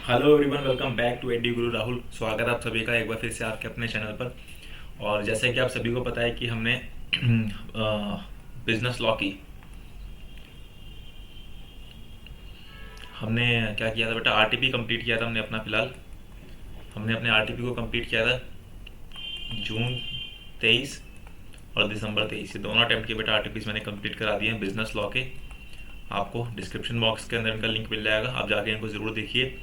Hello everyone, welcome back to एडी गुरु राहुल। स्वागत है आप सभी का एक बार फिर से आपके अपने चैनल पर। और जैसे कि आप सभी को पता है कि हमने बिजनेस लॉ की हमने क्या किया था बेटा, आरटीपी कंप्लीट किया था हमने अपना। फिलहाल हमने अपने आरटीपी को कंप्लीट किया था जून 23 और दिसंबर 23, ये दोनों अटैम्प्ट के बेटा आरटीपीस मैंने कंप्लीट करा दिए हैं बिजनेस लॉ के। आपको डिस्क्रिप्शन बॉक्स के अंदर इनका लिंक मिल जाएगा, आप जाके इनको ज़रूर देखिए।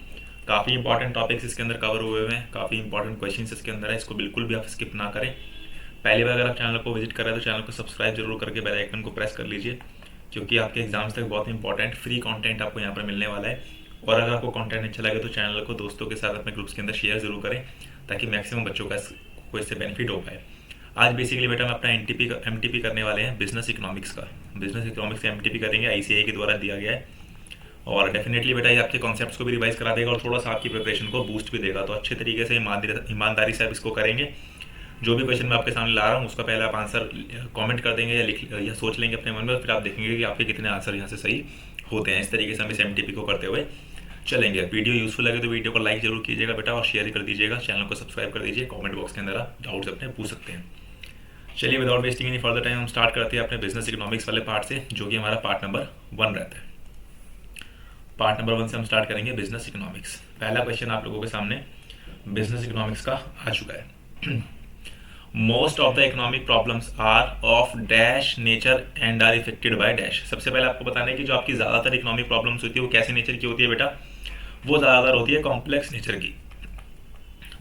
काफ़ी इंपॉर्टेंट टॉपिक्स इसके अंदर कवर हुए हुए हैं, काफ़ी इंपॉर्टेंट क्वेश्चंस इसके अंदर है, इसको बिल्कुल भी आप स्किप ना करें। पहली बार अगर आप चैनल को विजिट कर रहे हैं तो चैनल को सब्सक्राइब जरूर करके बेल आइकन को प्रेस कर लीजिए, क्योंकि आपके एग्जाम्स तक बहुत इंपॉर्टेंट फ्री कंटेंट आपको यहाँ पर मिलने वाला है। और अगर आपको कंटेंट अच्छा लगे तो चैनल को दोस्तों के साथ अपने ग्रुप्स के अंदर शेयर जरूर करें, ताकि मैक्सिमम बच्चों को इससे बेनिफिट हो पाए। आज बेसिकली बेटा हम अपना एमटीपी करने वाले हैं बिजनेस इकोनॉमिक्स का। बिजनेस इकोनॉमिक्स का एमटीपी करेंगे, आईसीएआई के द्वारा दिया गया है। और डेफिनेटली बेटा ये आपके कॉन्सेप्ट्स को भी रिवाइज करा देगा और थोड़ा सा आपकी प्रिपरेशन को बूस्ट भी देगा। तो अच्छे तरीके से ईमानदारी से आप इसको करेंगे। जो भी क्वेश्चन मैं आपके सामने ला रहा हूँ उसका पहले आप आंसर कमेंट कर देंगे या सोच लेंगे अपने मन में, फिर आप देखेंगे कि आपके कितने आंसर यहाँ से सही होते हैं। इस तरीके से हम इस एमटीपी को करते हुए चलेंगे। वीडियो यूजफुल लगे तो वीडियो को लाइक जरूर कीजिएगा बेटा, और शेयर कर दीजिएगा। चैनल को सब्सक्राइब कर दीजिए। कमेंट बॉक्स के अंदर आप डाउट्स अपने पूछ सकते हैं। चलिए without wasting any further time हम स्टार्ट करते हैं अपने बिजनेस इकोनॉमिक्स वाले पार्ट से, जो कि हमारा पार्ट नंबर 1 रहता है। पार्ट नंबर 1 से हम स्टार्ट करेंगे बिजनेस इकोनॉमिक्स। पहला क्वेश्चन आप लोगों के सामने बिजनेस इकोनॉमिक्स का आ चुका है। Most of the economic problems are of dash nature and are affected by dash. सबसे पहले आपको बताना है कि जो आपकी ज़्यादातर इकोनॉमिक प्रॉब्लम्स होती है वो कैसे नेचर की होती है बेटा। वो ज़्यादातर होती है कॉम्प्लेक्स नेचर की।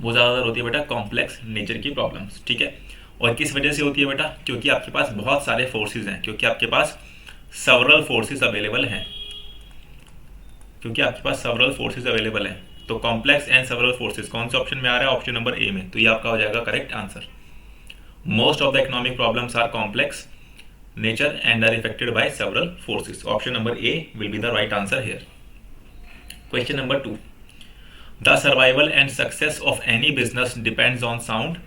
वो ज़्यादातर होती है बेटा कॉम्प्लेक्स नेचर की प्रॉब्लम्स, ठीक है। और किस वजह से होती है बेटा? क्योंकि आपके पास बहुत सारे फोर्सेज हैं, क्योंकि आपके पास सेवरल फोर्सेज अवेलेबल हैं, क्योंकि आपके पास सेवरल फोर्सेज अवेलेबल हैं। तो कॉम्प्लेक्स एंड सेवरल फोर्सेज कौन से ऑप्शन में आ रहा है? ऑप्शन नंबर ए में। तो ये आपका हो जाएगा correct answer. Most of the economic problems are complex nature and are affected by several forces. Option number A will be the right answer here. Question number 2, the survival and success of any business depends on sound.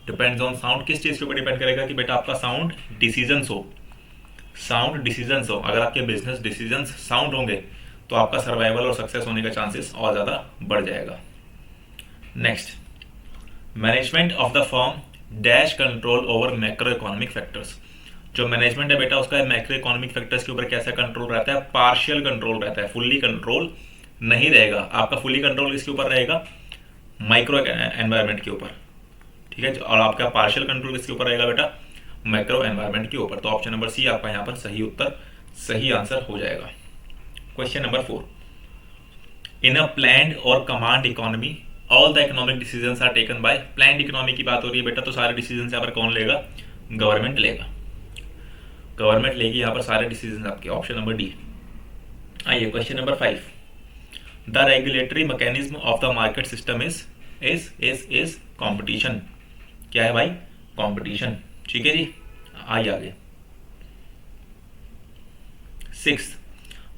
Depends on sound किस चीज के ऊपर depend करेगा? कि बेटा आपका sound decisions हो, sound decisions हो। अगर आपके बिजनेस डिसीजंस साउंड होंगे तो आपका सर्वाइवल और सक्सेस होने का चांसेस और ज़्यादा बढ़ जाएगा। Next, management of the firm dash control over macro economic factors. जो मैनेजमेंट है बेटा उसका मैक्रो इकोनॉमिक फैक्टर्स के ऊपर कैसा कंट्रोल रहता है? पार्शियल कंट्रोल रहता है, फुल्ली कंट्रोल नहीं रहेगा। आपका फुल्ली कंट्रोल किसके ऊपर रहेगा? माइक्रो एनवायरमेंट के ऊपर, ठीक है। और आपका पार्शियल कंट्रोल किसके ऊपर रहेगा बेटा? मैक्रो एनवायरमेंट के ऊपर। तो ऑप्शन नंबर सी आपका यहाँ पर सही उत्तर, सही आंसर हो जाएगा। Question number 4, in a planned or command economy all the economic decisions are taken by. Planned economy की बात हो रही है बेटा, तो सारे डिसीजंस यहाँ पर कौन लेगा? गवर्नमेंट लेगा। गवर्नमेंट लेगी यहाँ पर सारे डिसीजंस आपके। Option number D. आइए question number 5, the regulatory mechanism of the market system is competition. क्या है भाई? कंपटीशन, ठीक है जी। आइए आगे। 6,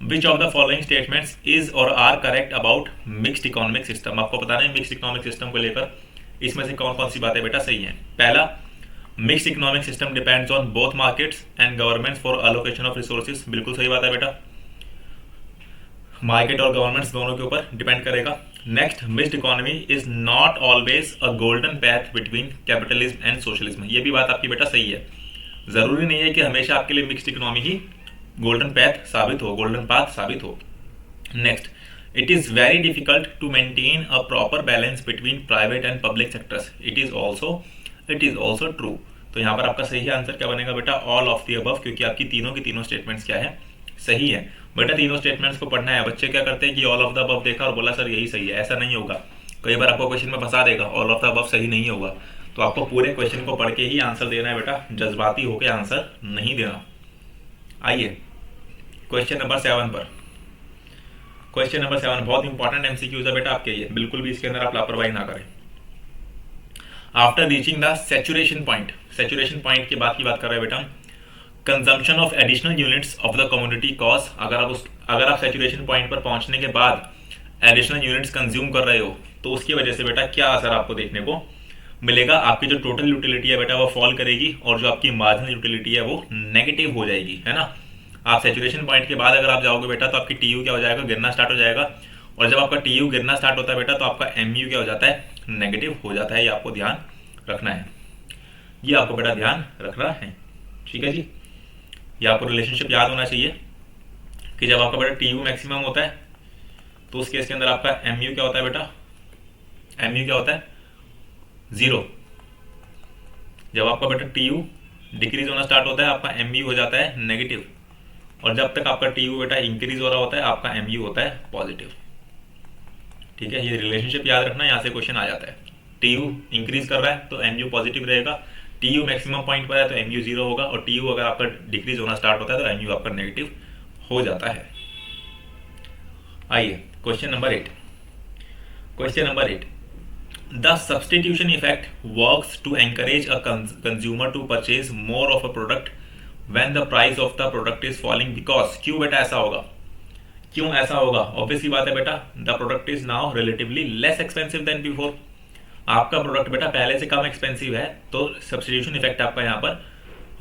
which of the following statements is or are correct about mixed economic system. आपको बताना है मिक्स्ड इकोनॉमिक सिस्टम को लेकर इसमें से कौन कौन सी बातें बेटा सही है। पहला, mixed economic system depends on both markets and governments for allocation of resources. बिल्कुल सही बात है बेटा, मार्केट और गवर्नमेंट्स दोनों के ऊपर डिपेंड करेगा। Next, mixed economy is not always a golden path between capitalism and socialism. ये भी बात आपकी बेटा सही है। जरूरी नहीं है कि हमेशा आपके लिए मिक्स्ड इकोनॉमी ही गोल्डन पैथ साबित हो, गोल्डन पाथ साबित हो। Next, it is very difficult to maintain a proper balance between private and public sectors. It is also true. तो यहाँ पर आपका सही आंसर क्या बनेगा बेटा? ऑल ऑफ द अबव, क्योंकि आपकी तीनों की तीनों स्टेटमेंट्स क्या है? सही है। बेटा तीनों स्टेटमेंट्स को पढ़ना है। बच्चे क्या करते हैं कि ऑल ऑफ द अबव देखा और बोला सर यही सही है। ऐसा नहीं होगा, कई बार आपको क्वेश्चन में फंसा देगा। ऑल ऑफ द अबव सही नहीं होगा, तो आपको पूरे क्वेश्चन को पढ़ के ही आंसर देना है बेटा, जज्बाती होकर आंसर नहीं देना। आइए क्वेश्चन नंबर 7 पर। क्वेश्चन नंबर 7 बहुत इंपॉर्टेंट एमसीक्यूज है बेटा आपके, ये बिल्कुल भी इसके अंदर आप लापरवाही ना करें। After reaching the saturation point, saturation point के बाद की बात कर रहे हैं बेटा, consumption of additional units of the community cause. अगर आप सैचुरेशन पॉइंट पर पहुंचने के बाद एडिशनल यूनिट्स कंज्यूम कर रहे हो तो उसकी वजह से बेटा क्या असर आपको देखने को मिलेगा? आपकी जो टोटल यूटिलिटी है बेटा वो फॉल करेगी, और जो आपकी मार्जिनल यूटिलिटी है वो नेगेटिव हो जाएगी, है ना। आप सैचुरेशन पॉइंट के बाद अगर आप जाओगे बेटा तो आपकी टीयू क्या हो जाएगा? गिरना स्टार्ट हो जाएगा, और जब आपका टी यू गिरना स्टार्ट होता है बेटा तो आपका एम यू क्या हो जाता है, नेगेटिव हो जाता है। ये आपको ध्यान रखना है, ये आपको बेटा ध्यान रखना है, ठीक है जी। ये आपको रिलेशनशिप याद होना चाहिए कि जब आपका बेटा टी यू मैक्सिमम होता है तो उस केस के अंदर आपका एम यू क्या होता है बेटा, एम यू क्या होता है, जीरो। जब आपका बेटा टी यू डिक्रीज होना स्टार्ट होता है आपका एम यू हो जाता है नेगेटिव, और जब तक आपका टी यू बेटा इंक्रीज हो रहा होता है आपका एम यू होता है पॉजिटिव, ठीक है। ये रिलेशनशिप याद रखना, यहाँ से क्वेश्चन आ जाता है। टी यू इंक्रीज कर रहा है तो एम यू पॉजिटिव रहेगा, टी यू मैक्सिमम पॉइंट पर है तो एम यू जीरो होगा, और टी यू अगर आपका डिक्रीज होना स्टार्ट होता है तो एम यू आपका नेगेटिव हो जाता है। आइए question number 8। Question number 8, the substitution effect works to encourage a consumer to purchase more of a product when the price of the product is falling because. क्यों बेटा ऐसा होगा, क्यों ऐसा होगा? ऑब्वियसली बात है बेटा, the product is now relatively less expensive than before. आपका प्रोडक्ट बेटा पहले से कम एक्सपेंसिव है तो सब्सटीट्यूशन इफेक्ट आपका यहाँ पर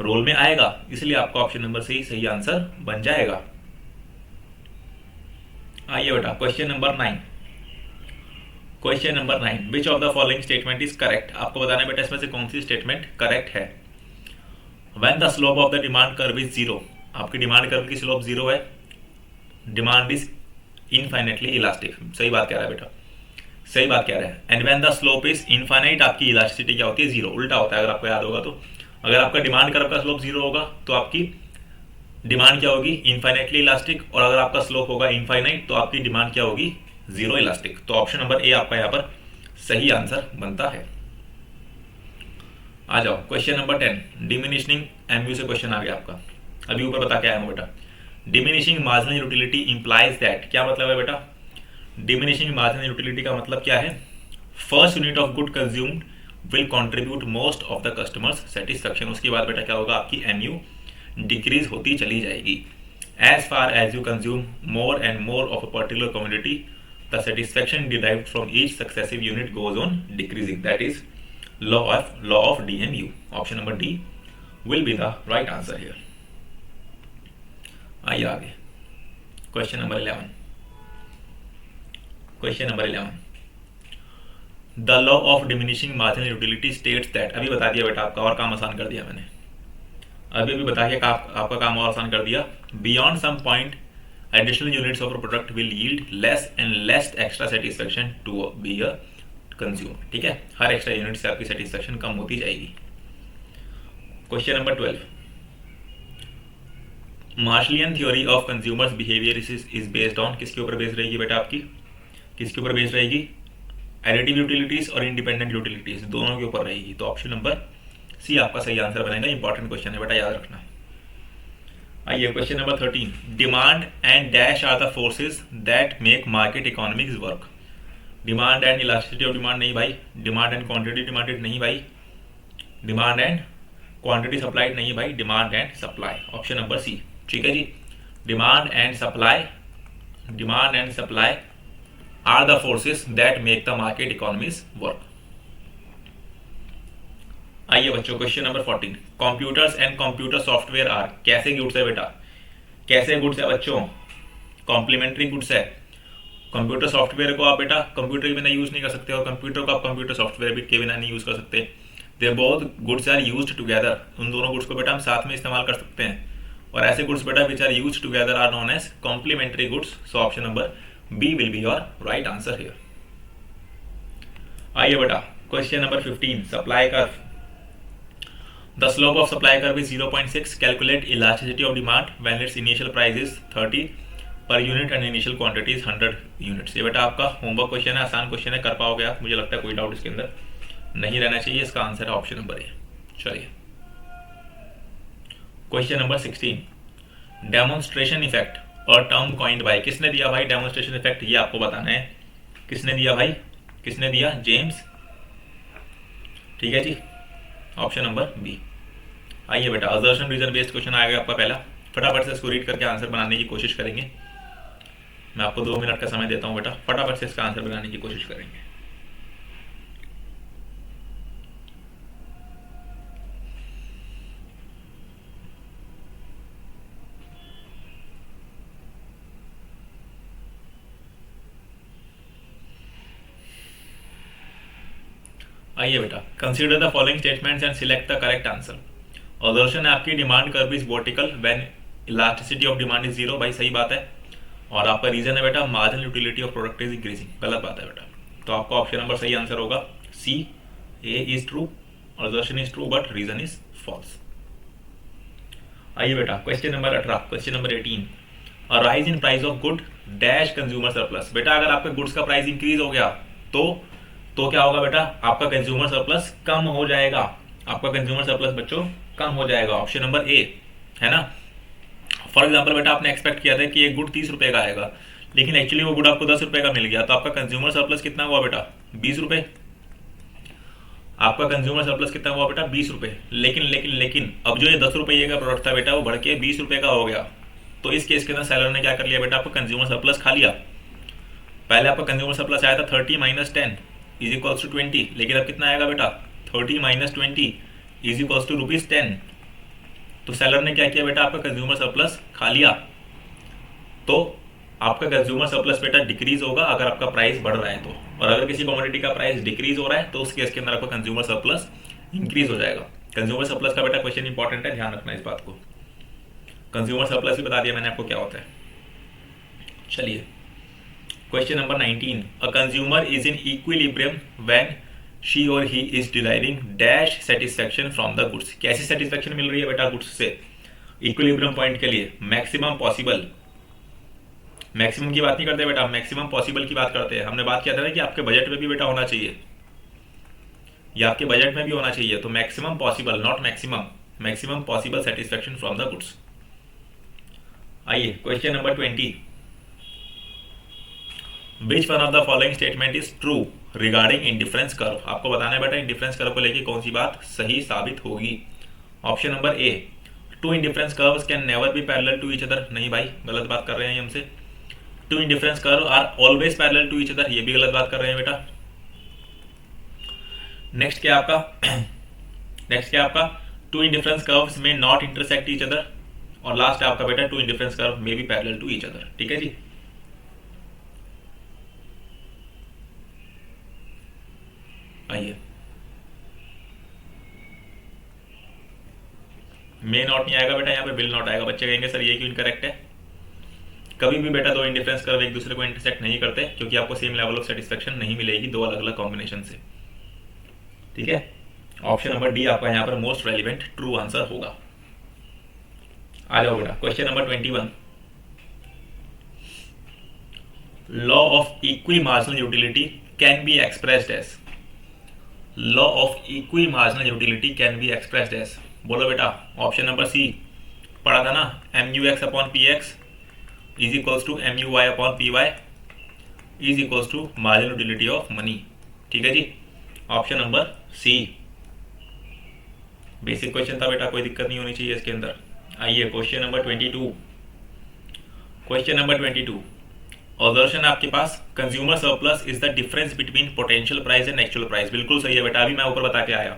रोल में आएगा, इसलिए आपका ऑप्शन नंबर सी सही आंसर बन जाएगा। आइए बेटा question number 9। Question number 9, which of the following statement is correct. आपको बताना है बेटा इसमें से कौन सी स्टेटमेंट करेक्ट है। When the slope of the demand curve is zero, आपकी डिमांड कर्व की स्लोप जीरो है, डिमांड इज इनफाइनेटली इलास्टिक। सही बात कह रहा है बेटा, सही बात कह रहा है। And when the slope is infinite, आपकी इलास्टिसिटी क्या होती है, जीरो। उल्टा होता है अगर आपको याद होगा तो, अगर आपका डिमांड कर्व का स्लोप जीरो होगा तो आपकी डिमांड क्या होगी, इनफाइनाइटली इलास्टिक, और अगर आपका स्लोप होगा इनफाइनाइट तो आपकी डिमांड क्या होगी, जीरो इलास्टिक। तो ऑप्शन नंबर ए आपका यहाँ पर सही आंसर बनता है। आ जाओ क्वेश्चन नंबर 10, डिमिनिशिंग एमयू से क्वेश्चन आ गया आपका। अभी ऊपर बता के आया हूँ बेटा, diminishing marginal utility implies that. क्या मतलब है बेटा, डिमिनिशिंग मार्जिनल यूटिलिटी का मतलब क्या है, first unit of good consumed will contribute most of the customers satisfaction. उसके बाद बेटा क्या होगा, आपकी एमयू डिक्रीज होती चली जाएगी। As far as you consume more and more of a particular commodity the satisfaction derived from each successive unit goes on decreasing. That is law of DMU। Option number D will be the right answer here. आइए आगे question number 11। Question number 11, the law of diminishing marginal utility states that. अभी बता दिया बेटा, आपका और काम आसान कर दिया मैंने, अभी बता के आपका काम और आसान कर दिया। Beyond some point additional units of product will yield less and less extra satisfaction to be a consume. ठीक है, हर एक्स्ट्रा यूनिट से आपकी सेटिस्फेक्शन कम होती जाएगी। Question number 12, Marshallian theory of consumers behaviour is based on. किसके ऊपर based रहेगी बेटा आपकी, किसके ऊपर बेस्ड रहेगी, एडिटिव यूटिलिटीज और इंडिपेंडेंट यूटिलिटीज, दोनों के ऊपर रहेगी। तो ऑप्शन नंबर सी आपका सही आंसर बनेगा। इंपॉर्टेंट क्वेश्चन है बेटा, याद रखना। आइए question number 13, demand and dash are the forces that make market economics work. Demand and elasticity of demand नहीं भाई, डिमांड एंड क्वांटिटी डिमांडेड नहीं भाई, डिमांड एंड क्वांटिटी सप्लाइड नहीं भाई, demand and supply. Option number C, ठीक है जी। Demand and supply are the forces that make the market economies work. आइए बच्चों question number 14, computers and computer software are. कैसे गुड्स है बेटा, कैसे गुड्स है बच्चों, कॉम्प्लीमेंट्री गुड्स है। कंप्यूटर सॉफ्टवेयर को आप बेटा कंप्यूटर के बिना यूज नहीं कर सकते, और कंप्यूटर को आप कंप्यूटर सॉफ्टवेयर के बिना नहीं यूज कर सकते। They both goods are used together. उन दोनों गुड्स को बेटा हम साथ में इस्तेमाल कर सकते हैं, और ऐसे गुड्स बेटा which are used together are known as complementary goods. So option number B will be your right answer here. आइए बेटा question number 15, supply curve. The slope of supply curve is 0.6. Calculate elasticity of demand when its initial price is 30 per unit and initial quantity is 100 units। ये बेटा आपका homework question है, आसान question है, कर पाओगे आप, मुझे लगता है कोई डाउट इसके अंदर नहीं रहना चाहिए। इसका आंसर है ऑप्शन नंबर ए। चलिए क्वेश्चन नंबर 16, डेमोन्स्ट्रेशन इफेक्ट और टर्म कॉइंड बाय। किसने दिया भाई डेमोन्स्ट्रेशन इफेक्ट, ये आपको बताना है। किसने दिया भाई, किसने दिया, जेम्स। ठीक है जी, ऑप्शन नंबर बी। आइए बेटा असर्शन रीजन बेस्ड क्वेश्चन आएगा आपका पहला, फटाफट से इसको रीड करके आंसर बनाने की कोशिश करेंगे। मैं आपको 2 मिनट का समय देता हूं बेटा, फटाफट से इसका आंसर बनाने की कोशिश करेंगे। आइए बेटा, consider the following statements and select the correct answer. और दर्शन है आपकी demand curve is vertical when elasticity of demand is zero, भाई सही बात है। और आपका रीजन है बेटा marginal utility of product is increasing, गलत बात है बेटा। तो आपका ऑप्शन नंबर सही आंसर होगा सी, ए इज ट्रू और दर्शन is true but reason is false. आइए बेटा, question number 18, question number 18, a rise in price of good dash consumer surplus. बेटा अगर आपके गुड्स का प्राइस इंक्रीज हो गया तो क्या होगा बेटा, आपका कंज्यूमर सरप्लस कम हो जाएगा। आपका कंज्यूमर सरप्लस बच्चों कम हो जाएगा, ऑप्शन नंबर ए है ना। फॉर एग्जाम्पल बेटा आपने एक्सपेक्ट किया था कि एक गुड 30 रुपए का आएगा, लेकिन एक्चुअली वो गुड आपको 10 रुपए का मिल गया, तो आपका कंज्यूमर सरप्लस कितना हुआ बेटा, 20 रुपए। आपका कंज्यूमर सरप्लस कितना हुआ बेटा, 20 रुपए। लेकिन अब जो ये 10 रुपये का प्रोडक्ट था बेटा वो बढ़ के 20 रुपए का हो गया। तो इस केस के अंदर सेलर ने क्या कर लिया बेटा, आपका कंज्यूमर सरप्लस खा लिया। पहले आपका कंज्यूमर सरप्लस आया था 30 - 10 इज इक्वल्स टू 20, लेकिन अब कितना आएगा बेटा, 30 - 20 इज इक्वल्स टू ₹10। तो सेलर ने क्या किया बेटा, आपका कंज्यूमर सरप्लस खा लिया। तो आपका कंज्यूमर सरप्लस बेटा डिक्रीज होगा अगर आपका प्राइस बढ़ रहा है तो, और अगर किसी कमोडिटी का प्राइस डिक्रीज हो रहा है तो उस केस के अंदर आपका कंज्यूमर सरप्लस इंक्रीज हो जाएगा। कंज्यूमर सरप्लस का बेटा क्वेश्चन इंपॉर्टेंट है, ध्यान रखना इस बात को। कंज्यूमर सरप्लस भी बता दिया मैंने आपको क्या होता है। चलिए question number 19, a consumer is in equilibrium when she or he is deriving dash satisfaction from the goods. कैसी सेटिस्फेक्शन मिल रही है बेटा गुड्स से, इक्विलिब्रियम पॉइंट के लिए मैक्सिमम पॉसिबल। मैक्सिमम की बात नहीं करते बेटा, मैक्सिमम पॉसिबल की बात करते हैं। हमने बात किया था ना कि आपके बजट में भी बेटा होना चाहिए, या आपके बजट में भी होना चाहिए। तो maximum possible not maximum, maximum possible satisfaction from the goods. आइए question number 20, which one of the following statement is true regarding indifference curve. आपको बताना है बेटा इंडिफरेंस कर्व को लेकर कौन सी बात सही साबित होगी। Option number A, two indifference curves can never be parallel to each other. नहीं भाई, गलत बात कर रहे हैं ये हमसे। Two indifference curve are always parallel to each other, ये भी गलत बात कर रहे हैं बेटा। नेक्स्ट क्या आपका two indifference curves may not intersect each other, और लास्ट है आपका बेटा two indifference curve may be parallel to each other. ठीक है जी। आइए, मे नॉट नहीं आएगा बेटा, यहाँ पे विल नॉट आएगा। बच्चे कहेंगे सर ये क्यों इनकरेक्ट है। कभी भी बेटा दो इंडिफरेंस कर्व एक दूसरे को इंटरसेक्ट नहीं करते, क्योंकि आपको सेम लेवल ऑफ सेटिस्फेक्शन नहीं मिलेगी दो अलग अलग कॉम्बिनेशन से। ठीक है, ऑप्शन नंबर डी आपका यहाँ पर मोस्ट रेलिवेंट ट्रू आंसर होगा। आ जाओ बेटा question number 21, law of equi marginal utility can be expressed as. Law of equi marginal utility can be expressed as, बोलो बेटा। ऑप्शन नंबर सी पढ़ा था ना, MUX/PX is equals to MUY/PY is equals to marginal utility of money. ठीक है जी, option number C. Basic question था बेटा, कोई दिक्कत नहीं होनी चाहिए इसके अंदर। आइए क्वेश्चन नंबर 22, क्वेश्चन नंबर 22, और दर्शन आपके पास consumer surplus is the difference between potential price and actual price. बिल्कुल सही है बेटा, अभी मैं ऊपर बता के आया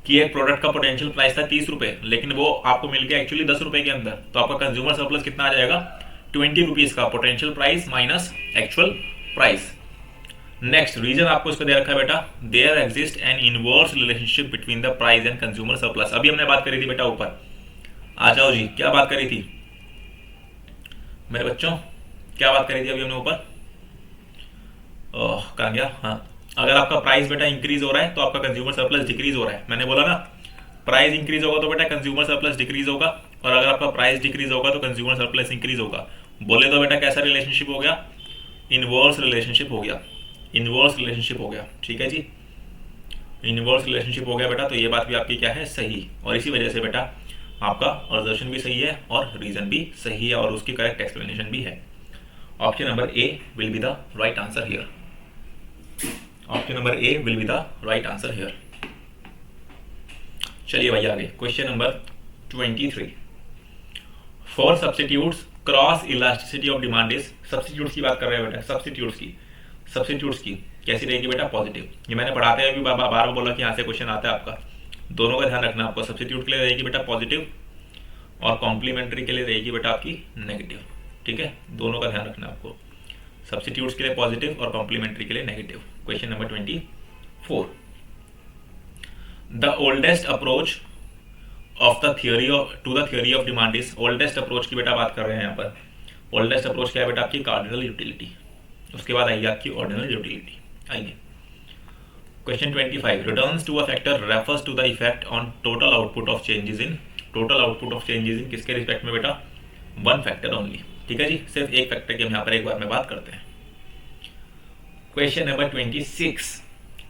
कि एक प्रोडक्ट का पोटेंशियल प्राइस था 30 रुपए, लेकिन वो आपको मिल गया एक्चुअली 10 रुपए के अंदर। तो आपका कंज्यूमर सरप्लस कितना आ जाएगा, 20 रुपीज का potential price minus actual price. Next reason आपको इसको दे रखा है बेटा, there exist an inverse relationship between the price and consumer surplus. अभी हमने बात करी थी बेटा ऊपर, आ जाओ जी, क्या बात करी थी मेरे बच्चों, क्या बात करी थी अभी हमने ऊपर, कहाँ गया, हाँ। अगर आपका प्राइस बेटा इंक्रीज हो रहा है तो आपका कंज्यूमर सरप्लस डिक्रीज हो रहा है। मैंने बोला ना प्राइस इंक्रीज होगा तो बेटा कंज्यूमर सरप्लस डिक्रीज होगा, और अगर आपका प्राइस डिक्रीज होगा तो कंज्यूमर सरप्लस इंक्रीज होगा। बोले तो बेटा कैसा रिलेशनशिप हो गया, इनवर्स रिलेशनशिप हो गया, इनवर्स रिलेशनशिप हो गया। ठीक है जी, इनवर्स रिलेशनशिप हो गया बेटा। तो ये बात भी आपकी क्या है, सही, और इसी वजह से बेटा आपका ऑब्जर्वेशन भी सही है और रीजन भी सही है और उसकी करेक्ट एक्सप्लेनेशन भी है। Option number A will be the right answer here. Option number A will be the right answer here. चलिए भाई आगे, question number 23, for substitutes cross elasticity of demand is. Substitutes की बात कर रहे हैं बेटा, सब्स्टिट्यूट्स की कैसी रहेगी बेटा, पॉजिटिव। ये मैंने पढ़ाते हुए भी बार बार बोला कि यहाँ से क्वेश्चन आता है आपका, दोनों का ध्यान रखना आपको। सब्स्टिट्यूट के लिए रहेगी बेटा पॉजिटिव और कॉम्प्लीमेंट्री के लिए रहेगी बेटा आपकी नेगेटिव। ठीक है, दोनों का ध्यान रखना आपको, सब्स्टिट्यूट्स के लिए पॉजिटिव और कॉम्प्लीमेंट्री के लिए negative. Question number 24, the oldest approach of the theory of to the theory of demand is, oldest approach की बेटा बात कर रहे हैं यहाँ पर। ओल्डेस्ट अप्रोच क्या है बेटा? आपकी कार्डिनल यूटिलिटी। उसके बाद आइए आपकी ऑर्डिनल यूटिलिटी। आइए क्वेश्चन 25, returns to a factor refers to the effect on total output of changes in, total output of changes in किसके रिस्पेक्ट में बेटा? One factor only. ठीक है जी, सिर्फ एक फैक्टर की हम यहाँ पर एक बार में बात करते हैं। Question number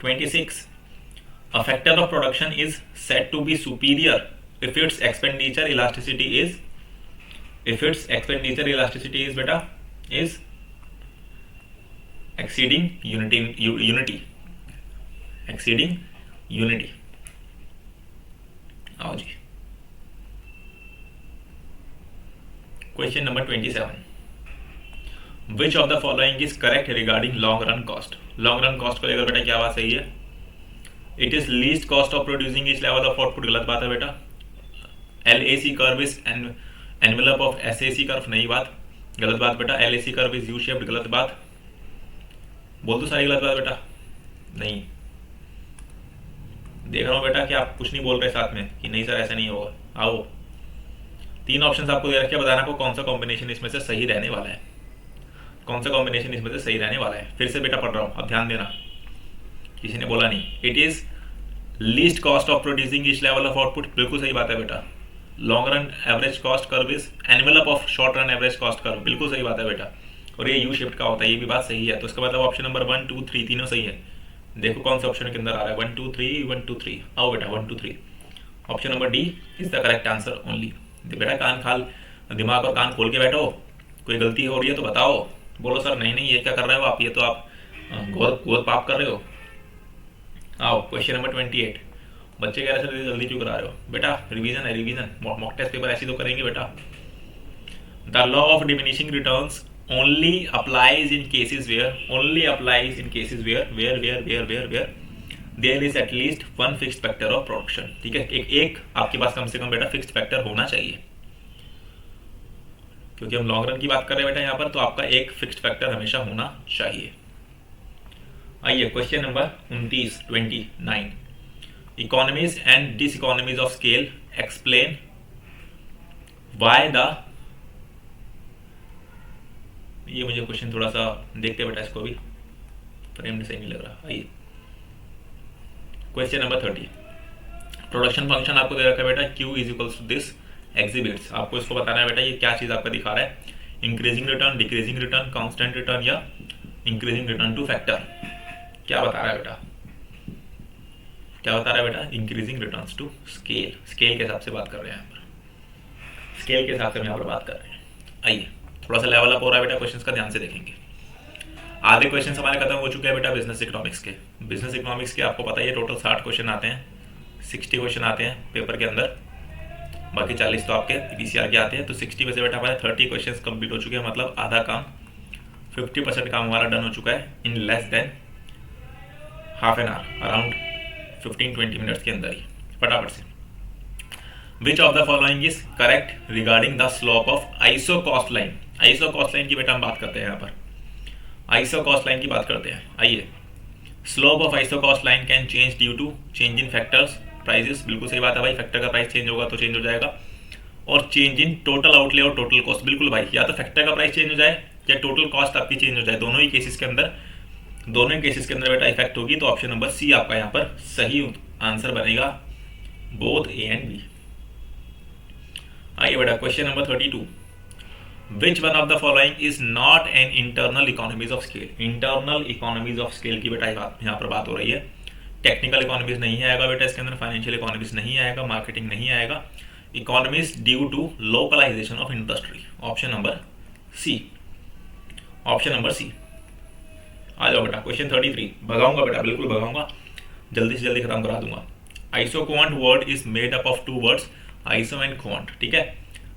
26, a factor of production is said to be superior if its expenditure elasticity is, beta is exceeding unity exceeding unity। आओ जी question number 27, which of the following is correct regarding long run cost. Long run cost को लेकर बेटा क्या बात सही है? It is least cost of producing each level of output, गलत बात है बेटा। LAC curve is envelope of SAC curve, नई बात, गलत बात बेटा। LAC curve is U shaped, गलत बात। बोल दो सारी गलत बात बेटा। नहीं, देख रहा हूँ बेटा कि आप कुछ नहीं बोल रहे साथ में कि नहीं सर ऐसा नहीं होगा। आओ, तीन ऑप्शन आपको दे रखे, बताना को कौन सा कॉम्बिनेशन इसमें से सही रहने वाला है, कौन सा कॉम्बिनेशन इसमें से सही रहने वाला है। फिर से बेटा पढ़ रहा हूँ, अब ध्यान देना, किसी ने बोला नहीं। It is least cost of producing each level of output, बिल्कुल सही बात है बेटा। Long run average cost curve is envelope of short run average cost curve, बिल्कुल सही बात है बेटा। और ये यू शिफ्ट का होता है, ये भी बात सही है। तो इसका मतलब ऑप्शन नंबर 1 2 3 तीनों सही है। देखो कौन सा ऑप्शन के अंदर आ रहा है, 1 2 3 1 2 3। आओ बेटा 1 2 3, option number D is the correct answer only. बेटा कान खाल, दिमाग और कान खोल के बैठो, कोई गलती हो रही है तो बताओ। बोलो सर नहीं नहीं ये क्या कर रहे हो आप, ये तो आप घोर पाप कर रहे हो। आओ क्वेश्चन नंबर 28, बच्चे कह रहे हैं जल्दी क्यों करा रहे हो बेटा? रिवीजन है, रिवीजन, मॉक टेस्ट पेपर ऐसी तो करेंगे बेटा। The law of diminishing returns only applies in cases where there is at least one fixed factor of production। ठीक है, एक आपके पास कम से कम बेटा फिक्स्ड फैक्टर होना चाहिए, क्योंकि हम लॉन्ग रन की बात कर रहे हैं बेटा यहाँ पर, तो आपका एक फिक्स्ड फैक्टर हमेशा होना चाहिए। आइए question number 29, economies and diseconomies of scale explain why the, ये मुझे क्वेश्चन थोड़ा सा देखते बेटा, इसको भी फ्रेम सही नहीं लग रहा। आइए क्वेश्चन नंबर 30, प्रोडक्शन फंक्शन आपको दे रखा है बेटा, Q is equals to this exhibits. आपको इसको बताना है बेटा ये क्या चीज़ आपका दिखा रहा है, increasing return, decreasing return, constant return या इंक्रीजिंग रिटर्न टू फैक्टर। क्या बता रहा है बेटा, क्या बता रहा है बेटा? Increasing returns to scale, scale के हिसाब से बात कर रहे हैं यहाँ पर, स्केल के हिसाब से हम यहाँ पर बात कर रहे हैं। आइए थोड़ा सा लेवल अप हो रहा है बेटा, क्वेश्चंस का ध्यान से देखेंगे। आधे क्वेश्चंस हमारे खत्म हो चुके हैं बेटा बिजनेस इकोनॉमिक्स के। बिजनेस इकोनॉमिक्स के आपको पता ही है टोटल 60 क्वेश्चन आते हैं, 60 क्वेश्चन आते हैं पेपर के अंदर, बाकी 40 तो आपके PCR के आते हैं। तो 60 में से बेटा हमारे 30 क्वेश्चन कंप्लीट हो चुके हैं, मतलब आधा काम, 50% काम हमारा डन हो चुका है in less than half an hour, around 15-20 minutes के अंदर ही, फटाफट से। विच of the following is correct regarding the slope of iso cost line. Iso cost line की बेटा हम बात करते हैं यहाँ पर, आइसो कॉस्ट लाइन की बात करते हैं। आइए, slope of iso cost line can change due to change in factors prices, बिल्कुल सही बात है भाई, फैक्टर का प्राइस चेंज होगा तो चेंज हो जाएगा। और चेंज इन टोटल आउटले और टोटल कॉस्ट, बिल्कुल भाई, या तो फैक्टर का प्राइस चेंज हो जाए या टोटल कॉस्ट आपकी चेंज हो जाए, दोनों ही केसेस के अंदर बेटा इफेक्ट होगी। तो ऑप्शन नंबर सी आपका यहाँ पर सही आंसर बनेगा, बोथ ए एंड बी। आइए बेटा question number 32, which one of the following is not an internal economies of scale. Internal economies of scale की बेटा यहाँ पर बात हो रही है। टेक्निकल इकोनॉमीज नहीं आएगा बेटा इसके अंदर, फाइनेंशियल इकोनॉमीज नहीं आएगा, मार्केटिंग नहीं आएगा, economies due to localisation of industry. Option number C, option number C. आ जाओ बेटा क्वेश्चन 33, भगाऊंगा बेटा, बिल्कुल भगाऊंगा, जल्दी से जल्दी खत्म करा दूंगा। Iso quant word is made up of 2 words, iso and quant. ठीक है,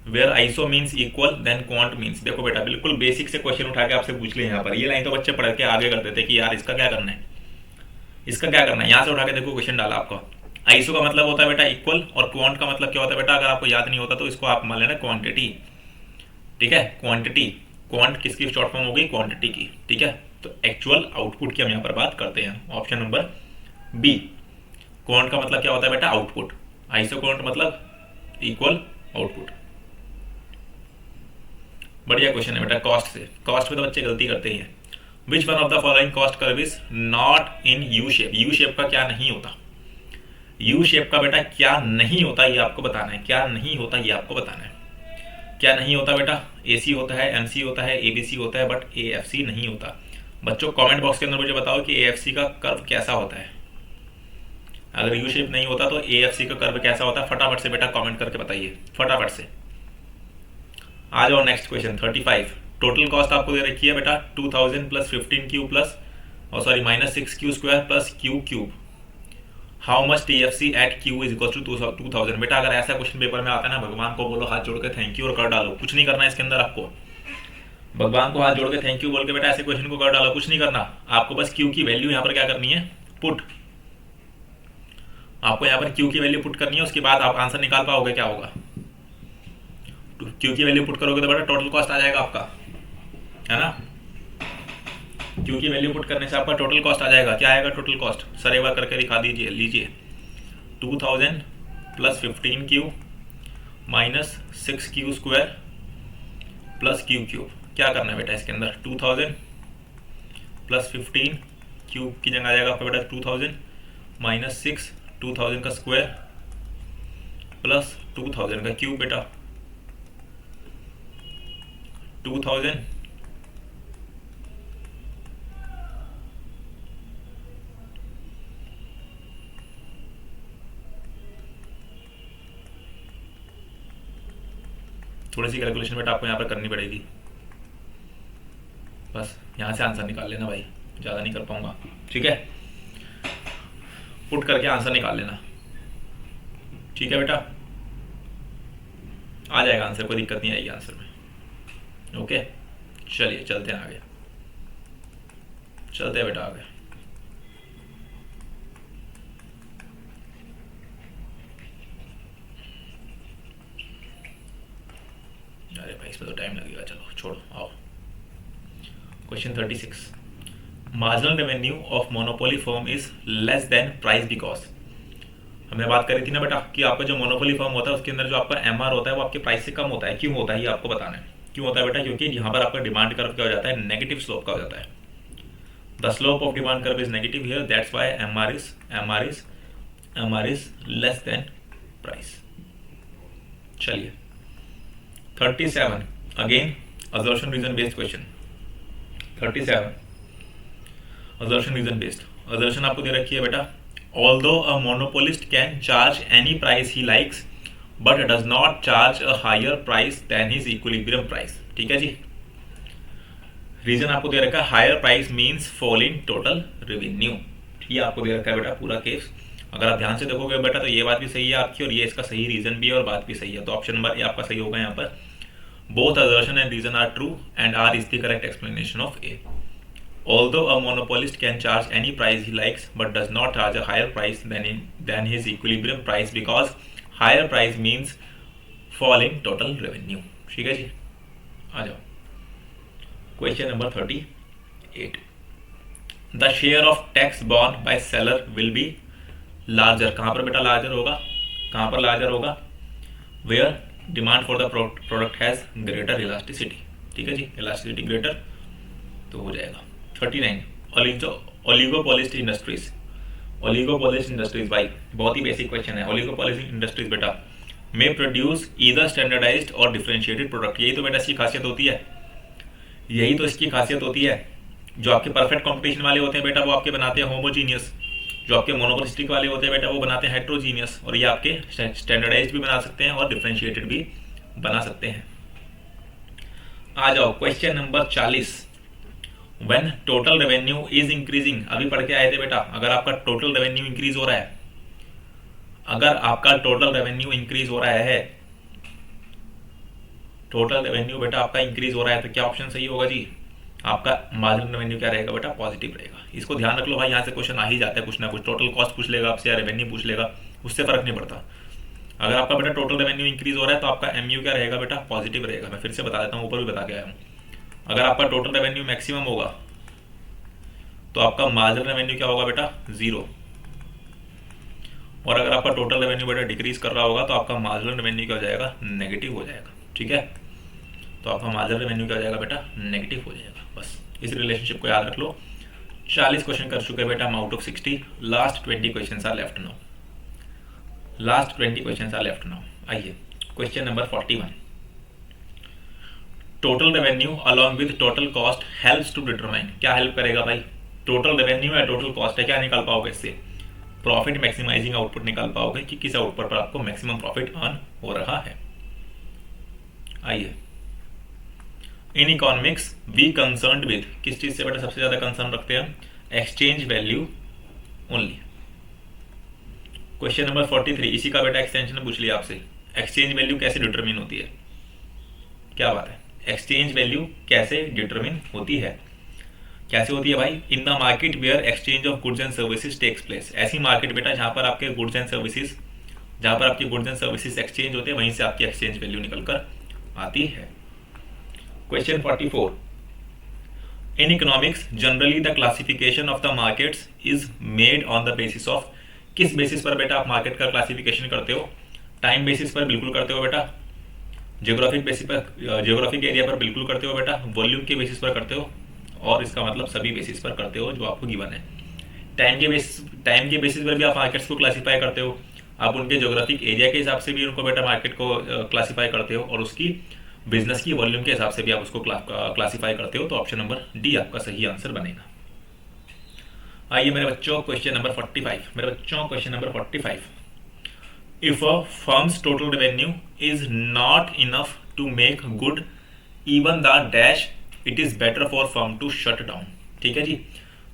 where iso means equal then quant means, देखो बेटा बिल्कुल बेसिक से क्वेश्चन उठा के आपसे पूछ ले यहाँ पर। ये लाइन तो बच्चे पढ़ के आगे कर देते कि यार इसका क्या करना है, इसका क्या करना है। यहाँ से उठा के देखो क्वेश्चन डाला आपको। आइसो का मतलब होता है बेटा इक्वल, और क्वांट का मतलब क्या होता है बेटा, अगर आपको याद नहीं होता तो इसको आप मान लेना क्वांटिटी। ठीक है, क्वांटिटी, क्वांट किसकी शॉर्ट फॉर्म हो गई, क्वांटिटी की। ठीक है, तो एक्चुअल आउटपुट की हम यहाँ पर बात करते हैं। ऑप्शन नंबर बी, क्वांट का मतलब क्या होता है बेटा? आउटपुट। आइसो क्वांट मतलब इक्वल आउटपुट। बढ़िया क्वेश्चन है बेटा। कॉस्ट से, कॉस्ट में तो बच्चे गलती करते ही हैं। विच one of the following cost curve is not in U shape? U shape का क्या नहीं होता? यू शेप का बेटा क्या नहीं होता ये आपको बताना है। क्या नहीं होता ये आपको बताना है। क्या नहीं होता बेटा? एसी होता है, एमसी होता है, एबीसी होता है, बट एएफसी नहीं होता। बच्चों कमेंट बॉक्स के अंदर मुझे बताओ कि एएफसी का कर्व कैसा होता है। अगर यू शेप नहीं होता तो एएफसी का कर्व कैसा होता है? फटाफट से बेटा कमेंट करके बताइए, फटाफट से। आ जाओ नेक्स्ट क्वेश्चन 35। टोटल कॉस्ट आपको दे रखी है बेटा 2000 plus 15Q plus minus 6Q square plus Q cube. How much TFC at Q is equal to 2000। बेटा अगर ऐसा क्वेश्चन पेपर में आता है ना, भगवान को बोलो हाथ जोड़ के थैंक यू और कर डालो। कुछ नहीं करना है इसके अंदर आपको। भगवान को हाथ जोड़ के थैंक यू बोल के बेटा ऐसे क्वेश्चन को कर डालो। कुछ नहीं करना आपको, बस Q की वैल्यू यहाँ पर क्या करनी है? पुट। आपको यहाँ पर Q की वैल्यू पुट करनी है, उसके बाद आप आंसर निकाल पाओगे क्या होगा। Q की वैल्यू पुट करोगे तो बेटा टोटल कॉस्ट आ जाएगा आपका, है ना। Q की वैल्यू पुट करने से आपका टोटल कॉस्ट आ जाएगा। क्या आएगा टोटल कॉस्ट? सर एक बार करके दिखा दीजिए। लीजिए 2000 plus 15Q minus 6Q square plus Q cube. क्या करना है बेटा इसके अंदर? 2000 प्लस 15 क्यूब की जगह आ जाएगा आपका बेटा 2000 माइनस 6 2000 का स्क्वायर प्लस 2000 का क्यूब। बेटा 2000 थोड़ी सी कैलकुलेशन बेटा आपको यहाँ पर करनी पड़ेगी। बस यहाँ से आंसर निकाल लेना भाई, ज़्यादा नहीं कर पाऊंगा, ठीक है। पुट करके आंसर निकाल लेना, ठीक है बेटा। आ जाएगा आंसर, कोई दिक्कत नहीं आएगी आंसर में। ओके चलिए चलते हैं आगे, चलते हैं बेटा आगे। अरे भाई इसमें तो टाइम लगेगा, चलो छोड़ो आओ। Question 36। Marginal revenue of monopoly firm is less than price because. हमने बात करी थी ना बेटा कि आपका जो मोनोपोली फर्म होता है उसके अंदर जो आपका एमआर होता है वो आपके प्राइस से कम होता है। क्यों होता है ये आपको बताना है। क्यों होता है बेटा? क्योंकि यहाँ पर आपका डिमांड कर्व क्या हो जाता है? नेगेटिव स्लोप का हो जाता है। The slope of demand curve is negative here, that's why MR is less than price. चलिए 37 again assertion reason based question। 37 assertion reason based। assertion आपको दे रखी है बेटा although a monopolist can charge any price he likes but does not charge a higher price than his equilibrium price। ठीक है जी। Reason आपको दे रखा है higher price means fall in total revenue. ये आपको दे रखा है बेटा पूरा केस। अगर आप ध्यान से देखोगे बेटा तो ये बात भी सही है आपकी और ये इसका सही रीजन भी है और बात भी सही है। तो ऑप्शन नंबर ए आपका सही होगा यहाँ पर। Both assertion and reason are true and R is the correct explanation of A। Although a monopolist can charge any price he likes but does not charge a higher price than his equilibrium price because higher price means fall in total revenue। ठीक है जी, आ जाओ। Question number 38। The share of tax borne by seller will be larger। कहाँ पर बेटा larger होगा? कहाँ पर larger होगा? Where demand for the product has greater elasticity. ठीक है जी, इलास्टिसिटी ग्रेटर तो हो जाएगा। 39 ओलिगोपोलिस्ट इंडस्ट्रीज। ओलिगोपोलिस्ट इंडस्ट्रीज भाई बहुत ही बेसिक क्वेश्चन है। ओलिगोपोलिस्ट इंडस्ट्रीज बेटा मे प्रोड्यूस ईदर स्टैंडर्डाइज्ड और डिफरेंशिएटेड प्रोडक्ट। यही तो बेटा इसकी खासियत होती है, यही तो इसकी खासियत होती है। जो आपके परफेक्ट कॉम्पिटिशन वाले होते हैं बेटा वो आपके बनाते हैं होमोजीनियस, जो आपके मोनोपोलिस्टिक वाले होते हैं बेटा वो बनाते हैं हेट्रोजीनियस, और ये आपके स्टैंडर्डाइज्ड भी बना सकते हैं और डिफरेंशिएटेड भी बना सकते हैं। आ जाओ question number 40। When total revenue is increasing. अभी पढ़ के आए थे बेटा अगर आपका टोटल रेवेन्यू इंक्रीज हो रहा है, अगर आपका टोटल रेवेन्यू इंक्रीज हो रहा है, टोटल रेवेन्यू बेटा आपका इंक्रीज हो रहा है तो क्या ऑप्शन सही होगा जी? आपका मार्जिनल रेवेन्यू क्या रहेगा बेटा? पॉजिटिव रहेगा। इसको ध्यान रख लो भाई, यहाँ से क्वेश्चन आ ही जाता है कुछ ना कुछ। टोटल कॉस्ट पूछ लेगा आपसे या रेवेन्यू पूछ लेगा, उससे फर्क नहीं पड़ता। अगर आपका बेटा टोटल रेवेन्यू इंक्रीज हो रहा है तो आपका एमयू क्या रहेगा बेटा? पॉजिटिव रहेगा। मैं फिर से बता देता हूँ, ऊपर भी बता के आया हूँ। अगर आपका टोटल रेवेन्यू मैक्सिमम होगा तो आपका मार्जिनल रेवेन्यू क्या होगा बेटा? 0। और अगर आपका टोटल रेवेन्यू बेटा डिक्रीज कर रहा होगा तो आपका मार्जिनल रेवेन्यू क्या हो जाएगा, नेगेटिव हो जाएगा। ठीक है, तो आपका मार्जिनल रेवेन्यू क्या हो जाएगा बेटा, नेगेटिव हो जाएगा। बस इस रिलेशनशिप को याद रख लो। 40 क्वेश्चन कर चुके हैं बेटा, out of 60। Last 20 question are left now. Last 20 question are left now. आइए question number 41। Total revenue along with total cost helps to determine. क्या हेल्प करेगा भाई, टोटल रेवेन्यू या टोटल कॉस्ट है, क्या निकाल पाओगे इससे, प्रॉफिट मैक्सिमाइजिंग आउटपुट निकाल पाओगे कि किस आउटपुट पर आपको मैक्सिमम प्रॉफिट अर्न हो रहा है। आइए, in economics we concerned with, किस चीज से बेटा सबसे ज्यादा कंसर्न रखते हैं हम, exchange value only. Question number 43 इसी का बेटा एक्सटेंशन पूछ लिया आपसे, एक्सचेंज वैल्यू कैसे डिटरमिन होती है। क्या बात है, एक्सचेंज वैल्यू कैसे डिटरमिन होती है, कैसे होती है भाई, in the market where exchange of goods and services takes place. ऐसी मार्केट बेटा जहां पर आपके गुड्स एंड सर्विसेज, जहां पर आपके गुड्स एंड सर्विसेज एक्सचेंज होते हैं, वहीं से आपकी एक्सचेंज वैल्यू निकल कर आती है। Question 44, in economics generally the classification of the markets is made on the basis of, किस बेसिस पर बेटा आप मार्केट का क्लासिफिकेशन करते हो, टाइम बेसिस पर बिल्कुल करते हो बेटा, जियोग्राफिक बेसिस पर, जियोग्राफिक एरिया पर बिल्कुल करते हो बेटा, वॉल्यूम के बेसिस पर करते हो, और इसका मतलब सभी बेसिस पर करते हो जो आपको गिवन है। टाइम के बेसिस पर भी आप मार्केट्स को क्लासीफाई करते हो, आप उनके ज्योग्राफिक एरिया के हिसाब से भी उनको बेटा मार्केट को क्लासीफाई करते हो, और उसकी बिजनेस की वॉल्यूम के हिसाब से भी आप उसको क्लासीफाई करते हो। तो ऑप्शन नंबर डी आपका सही आंसर बनेगा। आइए मेरे बच्चों, क्वेश्चन नंबर 45, मेरे बच्चों question number 45, if a firm's total revenue is not enough to make good even the dash, it is better for firm to shut down. ठीक है जी,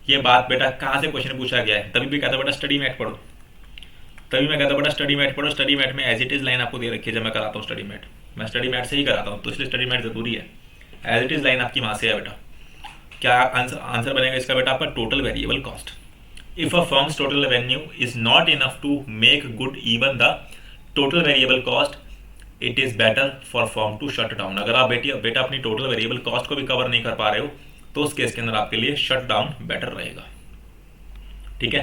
ये बात बेटा कहाँ से क्वेश्चन पूछा गया है, तभी भी कहता बेटा स्टडी मैट पढ़ो, तभी मैं कहता बेटा स्टडी मैट पढ़ो। स्टडी मैट में एज इट इज लाइन आपको दे रखी है, जब मैं कराता हूँ स्टडी मैट, मैं स्टडी मैट से ही कराता हूँ, तो इसलिए स्टडी मैट जरूरी है। एज इट इज लाइन आपकी वहां से है बेटा। क्या आंसर बनेगा इसका बेटा आपका, total variable cost. If a firm's total revenue is not enough to make good even the total variable cost, it is better for firm to shut down. अगर आप बेटा अपनी टोटल वेरिएबल कॉस्ट को भी कवर नहीं कर पा रहे हो, तो उस केस के अंदर आपके लिए शट डाउन बेटर रहेगा। ठीक है,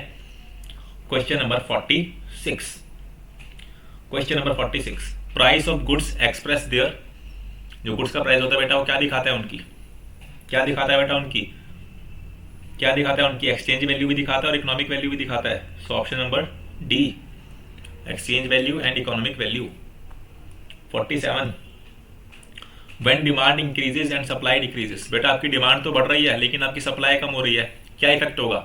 question number 46, question number 46, price of goods express their, जो गुड्स का प्राइस होता है बेटा वो क्या दिखाता है उनकी, क्या दिखाता है बेटा उनकी, क्या दिखाता है उनकी, एक्सचेंज वैल्यू भी दिखाता है और इकोनॉमिक वैल्यू भी दिखाता है। सो option number D, exchange value and economic value. 47, when demand increases and supply decreases, बेटा आपकी डिमांड तो बढ़ रही है लेकिन आपकी सप्लाई कम हो रही है, क्या इफेक्ट होगा,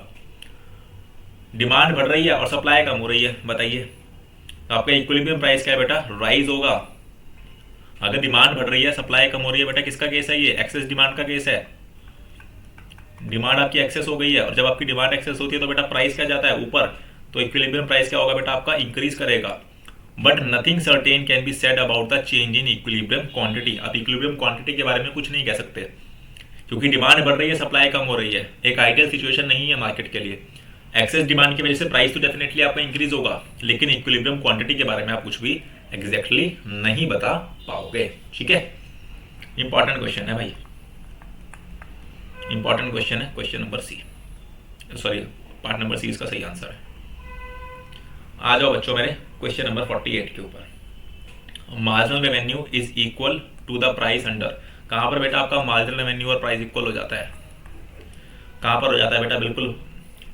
डिमांड बढ़ रही है और सप्लाई कम हो रही है, बताइए, तो आपका इक्विलिब्रियम प्राइस क्या है बेटा, राइज होगा। अगर डिमांड बढ़ रही है सप्लाई कम हो रही है, बेटा किसका केस है, ये एक्सेस डिमांड का केस है। डिमांड आपकी एक्सेस हो गई है, और जब आपकी डिमांड एक्सेस होती है तो बेटा प्राइस क्या जाता है ऊपर, तो इक्विलिब्रियम प्राइस क्या होगा बेटा आपका, इंक्रीज करेगा। But nothing certain can be said about the change in equilibrium quantity. आप इक्विलिब्रियम क्वांटिटी के बारे में कुछ नहीं कह सकते, क्योंकि डिमांड बढ़ रही है सप्लाई कम हो रही है, एक आइडियल सिचुएशन नहीं है मार्केट के लिए। एक्सेस डिमांड की वजह से प्राइस तो डेफिनेटली आपका इंक्रीज होगा, लेकिन इक्विलिब्रियम क्वांटिटी के बारे में आप कुछ भी एग्जैक्टली नहीं बता पाओगे। ठीक है, इंपॉर्टेंट क्वेश्चन है भाई, इंपॉर्टेंट क्वेश्चन है। Question number C, sorry part number C इसका सही आंसर है। आ जाओ बच्चों मेरे क्वेश्चन नंबर 48 के ऊपर। Marginal revenue is equal to the price under, कहां पर बेटा आपका मार्जिनल रेवेन्यू और प्राइस इक्वल हो जाता है, कहां पर हो जाता है बेटा, बिल्कुल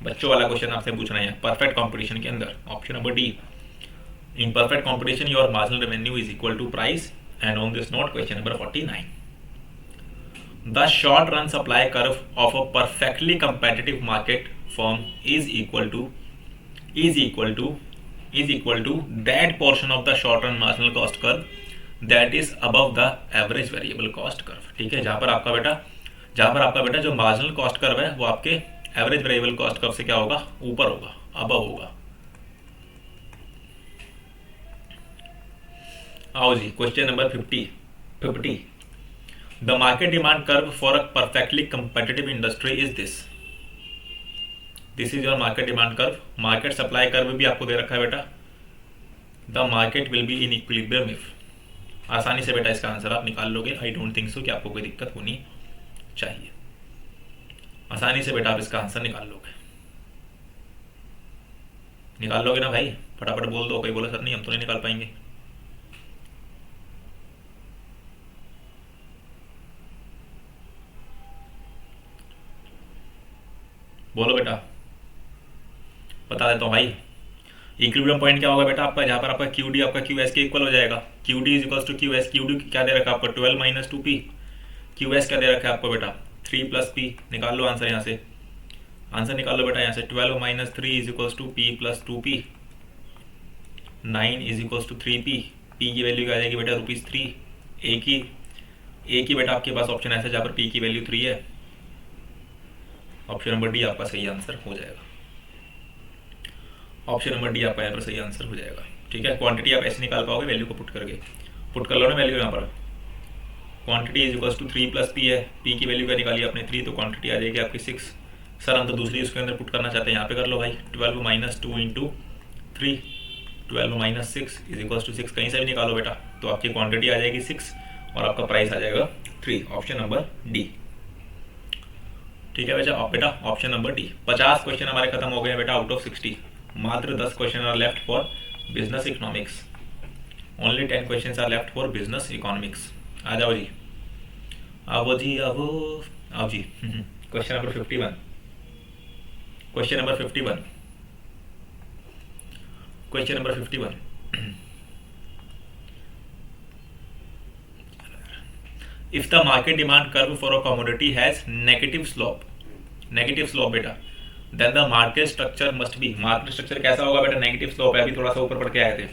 बच्चों वाला क्वेश्चन आपसे पूछना है, परफेक्ट कंपटीशन के अंदर। Option number D, in perfect competition your marginal revenue is equal to price. And on this note question number 49, the short run supply curve of a perfectly competitive market firm is equal to that portion of the short run marginal cost curve that is above the average variable cost curve. ठीक है, जहां पर आपका बेटा जो marginal cost curve है वो आपके एवरेज वेरिएबल कॉस्ट कर्व से क्या होगा, ऊपर होगा, अबव होगा। आओ जी, question number 50, the market demand curve for a perfectly competitive industry is this is your market demand curve. Market supply curve भी आपको दे रखा है बेटा, the market will be in equilibrium if. आसानी से बेटा इसका आंसर आप निकाल लोगे, आई डोंट थिंक सो कि आपको कोई दिक्कत होनी चाहिए, आसानी से बेटा आप इसका आंसर निकाल लोगे ना भाई, फटाफट बोल दो। कोई बोला सर नहीं हम तो नहीं निकाल पाएंगे। बोलो बेटा, बता देता हूँ भाई। इक्विलिब्रियम पॉइंट क्या होगा बेटा आपका, जहाँ पर आपका क्यू डी आपका क्यू एस के इक्वल हो जाएगा। Q D is equal to Q S. Q D क्या दे रखा है आपको 12 माइनस 2p। क्यू एस क्या दे रखा है आपको बेटा 3 प्लस p। निकाल लो आंसर यहाँ से, आंसर निकाल लो बेटा यहाँ से। 12 minus 3 is equal to p plus 2p। 9 is equal to 3p। p की वैल्यू क्या आ जाएगी बेटा ₹3। एक ही बेटा आपके पास ऑप्शन ऐसा जहाँ पर p की वैल्यू 3 है। ऑप्शन नंबर डी आपका सही आंसर हो जाएगा। ऑप्शन नंबर डी आपका यहाँ पर सही आंसर हो जाएगा। ठीक है, क्वांटिटी आप ऐसे निकाल पाओगे वैल्यू को पुट करके। पुट कर लो ना वैल्यू यहाँ पर। Quantity is equal to 3 plus p है। p की वैल्यू क्या निकाली आपने 3, तो क्वांटिटी आ जाएगी आपकी 6। सर हम तो दूसरी उसके अंदर पुट करना चाहते हैं, यहाँ पे कर लो भाई। 12 minus 2 into 3, 12 minus 6 is equal to 6। कहीं से भी निकालो बेटा, तो आपकी क्वांटिटी आ जाएगी 6 और आपका प्राइस आ जाएगा 3। Option number D. ठीक है बेटा ऑप्शन नंबर डी। 50 क्वेश्चन हमारे खत्म हो गए बेटा आउट ऑफ 60। मात्र 10 question are left for business economics. Only 10 question are left for business economics. आ जाओ जी, आओ जी, आओ जी। Question number 51। Question number 51। Question number 51। If the market demand curve for a commodity has negative slope बेटा, then the market structure must be, market structure कैसा होगा बेटा, नेगेटिव स्लोप है। अभी थोड़ा सा ऊपर पढ़ के आए थे।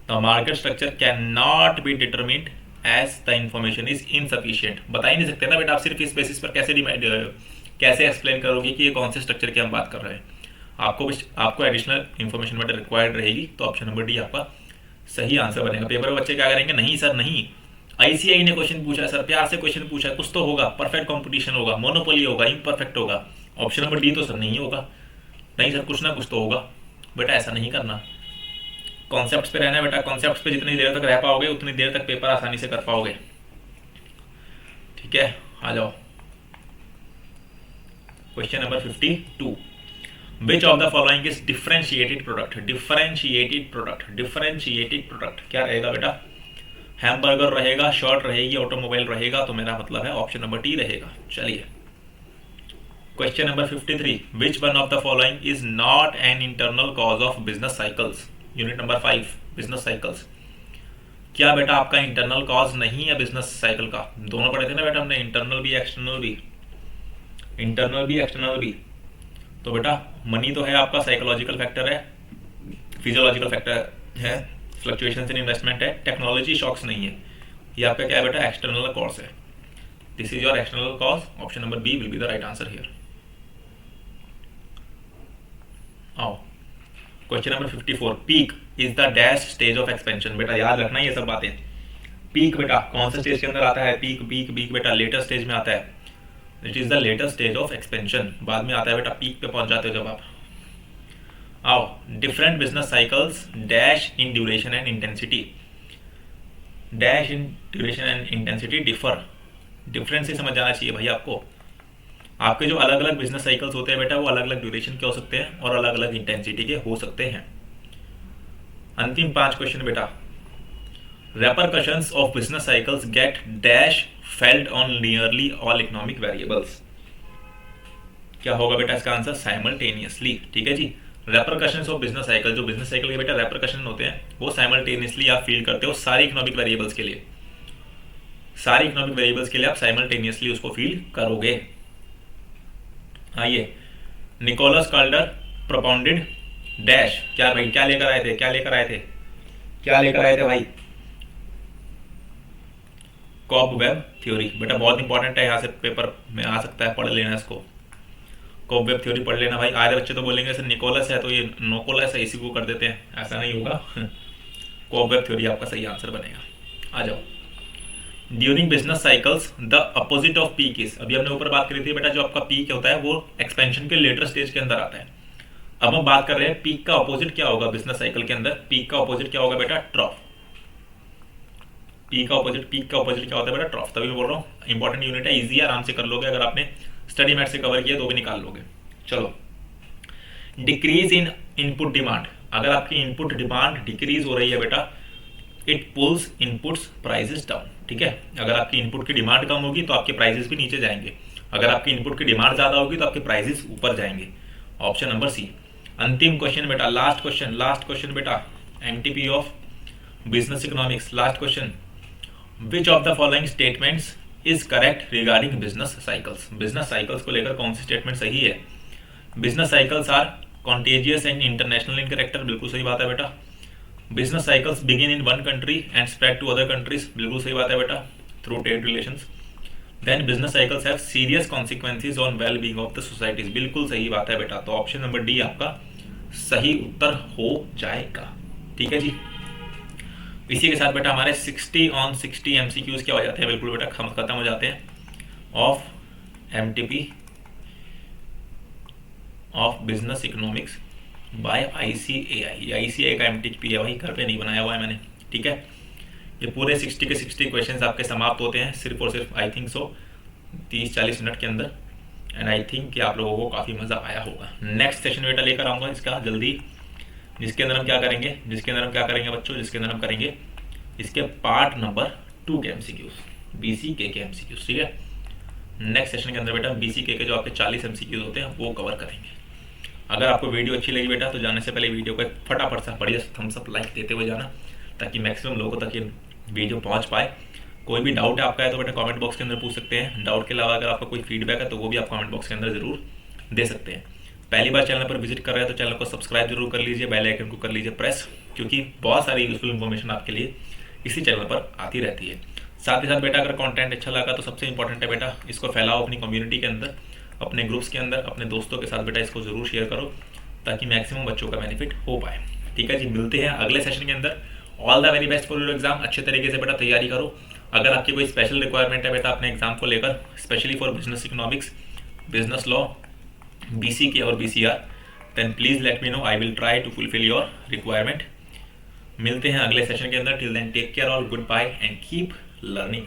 तो market structure can not be determined as the information is insufficient. बता ही नहीं सकते ना बेटा आप, सिर्फ इस बेसिस पर कैसे एक्सप्लेन करोगे कि ये कौन से स्ट्रक्चर की हम बात कर रहे हैं। आपको एडिशनल इन्फॉर्मेशन बेटा रिक्वायर्ड रहेगी। तो ऑप्शन नंबर डी आपका सही आंसर बनेगा। पेपर में बच्चे क्या करेंगे, नहीं सर नहीं, आईसीआई ने क्वेश्चन पूछा है सर, प्यार से क्वेश्चन पूछा है, कुछ तो होगा, परफेक्ट कंपटीशन होगा, मोनोपोली होगा, इम्परफेक्ट होगा। ऑप्शन नंबर डी तो सर नहीं होगा। नहीं सर कुछ ना कुछ तो होगा। बेटा ऐसा नहीं करना, कॉन्सेप्ट्स पे रहना है बेटा। कॉन्सेप्ट्स पे जितनी देर तक रह पाओगे उतनी देर तक पेपर आसानी से कर पाओगे। ठीक है, आ जाओ question number 52। Which of the following is differentiated product. Differentiated product क्या रहेगा बेटा, हैमबर्गर रहेगा, शर्ट रहेगी, ऑटोमोबाइल रहेगा। तो मेरा मतलब है ऑप्शन नंबर डी रहेगा। चलिए question number 53। Which one of the following is not an internal cause of business cycles. Unit number 5 business cycles. क्या बेटा आपका इंटरनल कॉज नहीं है बिजनेस साइकिल का। दोनों पढ़े थे ना बेटा हमने, इंटरनल भी एक्सटर्नल भी। तो बेटा मनी तो है आपका, साइकोलॉजिकल फैक्टर है, फिजियोलॉजिकल फैक्टर है, फ्लक्चुएशंस इन इन्वेस्टमेंट है, टेक्नोलॉजी शॉक्स नहीं है। ये आपका क्या है बेटा, एक्सटर्नल कॉज है। This is your external cause. Option number B will be the right answer here. आओ question number 54। Peak is the dash stage of expansion. बेटा याद रखना ये सब बातें। पीक बेटा कौन से स्टेज के अंदर आता है, पीक बेटा लेटर स्टेज में आता है। It is the later stage of expansion, बाद में आता है बेटा, पीक पे पहुंच जाते हो जब आप। आओ different business cycles dash in duration and intensity. Dash in duration and intensity differ. Difference से समझ जाना चाहिए भाई आपको। आपके जो अलग अलग बिजनेस साइकिल्स होते हैं बेटा, वो अलग अलग ड्यूरेशन के हो सकते हैं और अलग अलग इंटेंसिटी के हो सकते हैं। अंतिम 5 क्वेश्चन बेटा। Repercussions of business cycles gate dash felt on nearly all economic variables. क्या होगा बेटा इसका आंसर, साइमल्टेनियसली। ठीक है जी, रेपरकशंस ऑफ बिजनेस साइकिल, जो बिजनेस साइकिल के बेटा रेपरकशन होते हैं वो साइमल्टेनियसली आप फील करते हो सारी इकोनॉमिक वेरिएबल्स के लिए। सारी इकोनॉमिक वेरिएबल्स के लिए आप साइमल्टेनियसली उसको फील करोगे। आइए, निकोलस काल्डर प्रोपाउंडेड डैश। क्या भाई, क्या लेकर आए थे भाई, कॉबवेब थ्योरी। बेटा बहुत इंपॉर्टेंट है, यहाँ से पेपर में आ सकता है, पढ़ लेना इसको। कॉबवेब थ्योरी पढ़ लेना भाई। आधे बच्चे तो बोलेंगे सर निकोलस है तो ये नोकोलस है, इसी को कर देते हैं। ऐसा नहीं होगा। कॉबवेब थ्योरी आपका सही आंसर बनेगा। आ जाओ। During business cycles the opposite off peak is. अभी हमने ऊपर बात करी थी बेटा, जो आपका पीक होता है वो एक्सपेंशन के लेटर स्टेज के अंदर आता है। अब हम बात कर रहे हैं पीक का अपोजिट क्या होगा बिजनेस साइकिल के अंदर। पीक का अपोजिट क्या होगा बेटा, ट्रॉफ। पीक का अपोजिट क्या होता है बेटा, ट्रॉफ। तभी मैं बोल रहा हूँ इंपॉर्टेंट यूनिट है, इजी आराम से कर लोगे। अगर आपने स्टडी मैट से कवर किया तो भी निकाल लोगे। चलो, डिक्रीज इन इनपुट डिमांड। अगर आपकी इनपुट डिमांड डिक्रीज हो रही है बेटा, it pulls inputs prices down. ठीक है, अगर आपकी इनपुट की डिमांड कम होगी तो आपके प्राइजेस भी नीचे जाएंगे, अगर आपकी इनपुट की डिमांड ज़्यादा होगी तो आपके प्राइजेस ऊपर जाएंगे। Option number C. अंतिम क्वेश्चन बेटा, लास्ट क्वेश्चन बेटा, MTP of business economics, last question. Which of the following statements is correct regarding business cycles? Business cycles को लेकर कौन सी स्टेटमेंट सही है? Business cycles are contagious and international in character, बिल्कुल सही बात है बेटा। Business cycles begin in one country and spread to other countries, बिल्कुल सही बात है बेटा, through trade relations. Then business cycles have serious consequences on well being of the societies, बिल्कुल सही बात है बेटा। तो ऑप्शन नंबर डी आपका सही उत्तर हो जाएगा। ठीक है जी, इसी के साथ बेटा हमारे 60 on 60 MCQs क्या हो जाते हैं, बिल्कुल बेटा खत्म हो जाते हैं of MTP of business economics by ICAI। ICAI का MTP है भाई, घर पे नहीं बनाया हुआ है मैंने। ठीक है, ये पूरे 60 के 60 क्वेश्चंस आपके समाप्त होते हैं सिर्फ और सिर्फ आई थिंक सो 30-40 मिनट के अंदर। एंड आई थिंक कि आप लोगों को काफ़ी मज़ा आया होगा। नेक्स्ट सेशन बेटा लेकर आऊँगा इसका जल्दी, जिसके अंदर हम क्या करेंगे बच्चों, जिसके अंदर हम करेंगे इसके पार्ट नंबर 2 के MCQs, BCK के MCQs। ठीक है, नेक्स्ट सेशन के अंदर बेटा BCK के जो आपके 40 MCQs होते हैं वो कवर करेंगे। अगर आपको वीडियो अच्छी लगी बेटा तो जाने से पहले वीडियो को फटाफट सा बढ़िया थम्स अप लाइक देते हुए जाना, ताकि मैक्सिमम लोगों तक ये वीडियो पहुंच पाए। कोई भी डाउट आपका है तो बेटा कमेंट बॉक्स के अंदर पूछ सकते हैं। डाउट के अलावा अगर आपका कोई फीडबैक है तो वो भी आप कमेंट बॉक्स के अंदर जरूर दे सकते हैं। पहली बार चैनल पर विजिट कर रहे हैं तो चैनल को सब्सक्राइब जरूर कर लीजिए, बेल आइकन को कर लीजिए प्रेस, क्योंकि बहुत सारी यूजफुल इन्फॉर्मेशन आपके लिए इसी चैनल पर आती रहती है। साथ ही साथ बेटा अगर कंटेंट अच्छा लगा तो सबसे इंपॉर्टेंट है बेटा इसको फैलाओ अपनी कम्युनिटी के अंदर, अपने ग्रुप्स के अंदर, अपने दोस्तों के साथ बेटा इसको जरूर शेयर करो, ताकि मैक्सिमम बच्चों का बेनिफिट हो पाए। ठीक है जी, मिलते हैं अगले सेशन के अंदर। All the very best for your exam. अच्छे तरीके से बेटा तैयारी करो। अगर आपकी कोई स्पेशल रिक्वायरमेंट है बेटा अपने एग्जाम को लेकर, specially for business economics, business law, BCK और BCR, then please let me know, I will try to fulfil your requirement. मिलते हैं अगले सेशन के अंदर। Till then take care all, good bye and keep learning.